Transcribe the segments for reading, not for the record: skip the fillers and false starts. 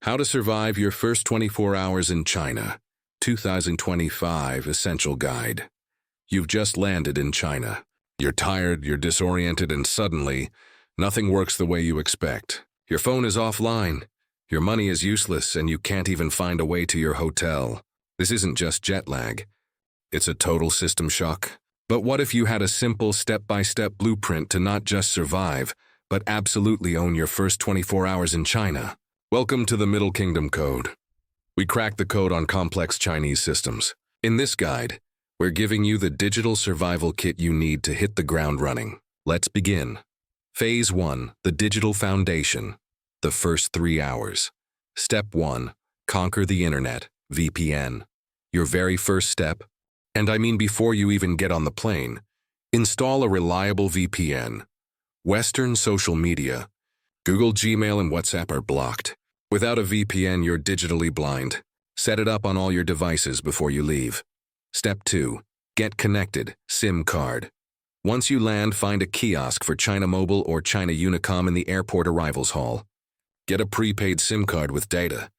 How to Survive Your First 24 Hours in China, 2025 Essential Guide. You've just landed in China. You're tired, you're disoriented, and suddenly, nothing works the way you expect. Your phone is offline, your money is useless, and you can't even find a way to your hotel. This isn't just jet lag. It's a total system shock. But what if you had a simple step-by-step blueprint to not just survive, but absolutely own your first 24 hours in China? Welcome to the Middle Kingdom Code. We crack the code on complex Chinese systems. In this guide, we're giving you the digital survival kit you need to hit the ground running. Let's begin. Phase 1, the digital foundation. The first 3 hours. Step 1, conquer the internet, VPN. Your very first step, and I mean before you even get on the plane, install a reliable VPN. Western social media, Google, Gmail, and WhatsApp are blocked. Without a VPN, you're digitally blind. Set it up on all your devices before you leave. Step 2, get connected, SIM card. Once you land, find a kiosk for China Mobile or China Unicom in the airport arrivals hall. Get a prepaid SIM card with data.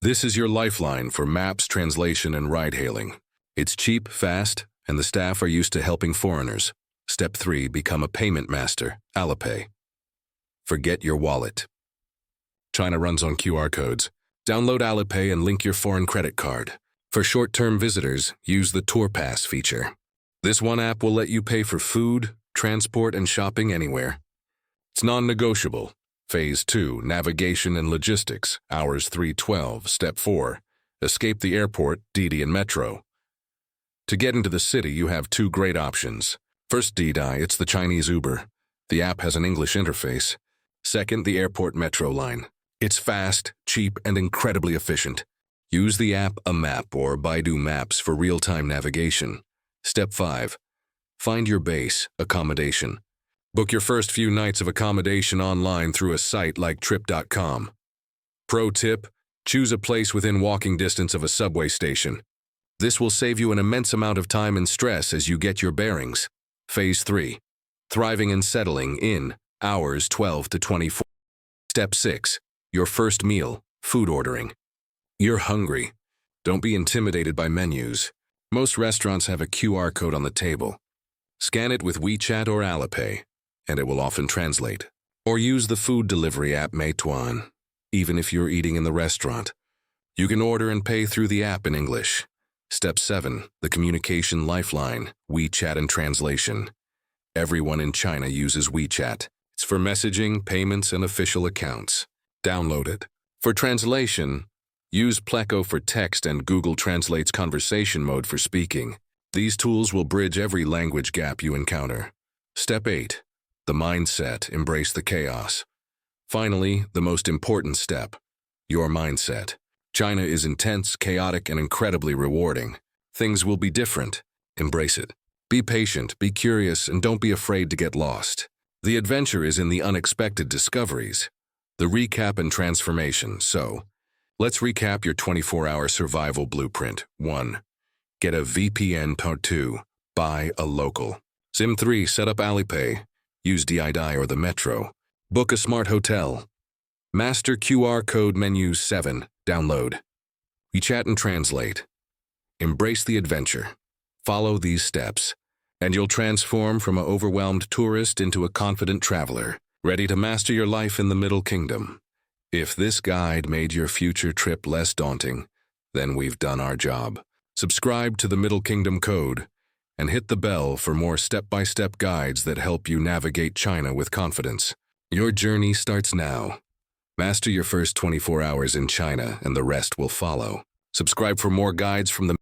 This is your lifeline for maps, translation, and ride-hailing. It's cheap, fast, and the staff are used to helping foreigners. Step 3, become a payment master, Alipay. Forget your wallet. China runs on QR codes. Download Alipay and link your foreign credit card. For short-term visitors, use the Tour Pass feature. This one app will let you pay for food, transport, and shopping anywhere. It's non-negotiable. Phase 2, navigation and logistics, hours 3:12. Step 4, escape the airport, Didi and metro. To get into the city, you have 2 great options. First, Didi, it's the Chinese Uber. The app has an English interface. Second, the airport metro line. It's fast, cheap, and incredibly efficient. Use the app A Map or Baidu Maps for real-time navigation. Step 5, find your base, accommodation. Book your first few nights of accommodation online through a site like trip.com. Pro tip, choose a place within walking distance of a subway station. This will save you an immense amount of time and stress as you get your bearings. Phase 3, thriving and settling in, hours 12 to 24. Step 6, your first meal, food ordering. You're hungry. Don't be intimidated by menus. Most restaurants have a QR code on the table. Scan it with WeChat or Alipay, and it will often translate. Or use the food delivery app Meituan, even if you're eating in the restaurant. You can order and pay through the app in English. Step 7, the communication lifeline, WeChat and translation. Everyone in China uses WeChat. It's for messaging, payments, and official accounts. Download it. For translation, use Pleco for text and Google Translate's conversation mode for speaking. These tools will bridge every language gap you encounter. Step 8, the mindset, embrace the chaos. Finally, the most important step, your mindset. China is intense, chaotic, and incredibly rewarding. Things will be different. Embrace it. Be patient, be curious, and don't be afraid to get lost. The adventure is in the unexpected discoveries, the recap and transformation. So, let's recap your 24-hour survival blueprint. 1. Get a VPN. 2. Buy a local. Sim 3. Set up Alipay. Use Didi or the metro. Book a smart hotel. Master QR code menu. 7. Download. WeChat and translate. Embrace the adventure. Follow these steps, and you'll transform from an overwhelmed tourist into a confident traveler, ready to master your life in the Middle Kingdom. If this guide made your future trip less daunting, then we've done our job. Subscribe to the Middle Kingdom Code and hit the bell for more step-by-step guides that help you navigate China with confidence. Your journey starts now. Master your first 24 hours in China, and the rest will follow. Subscribe for more guides from the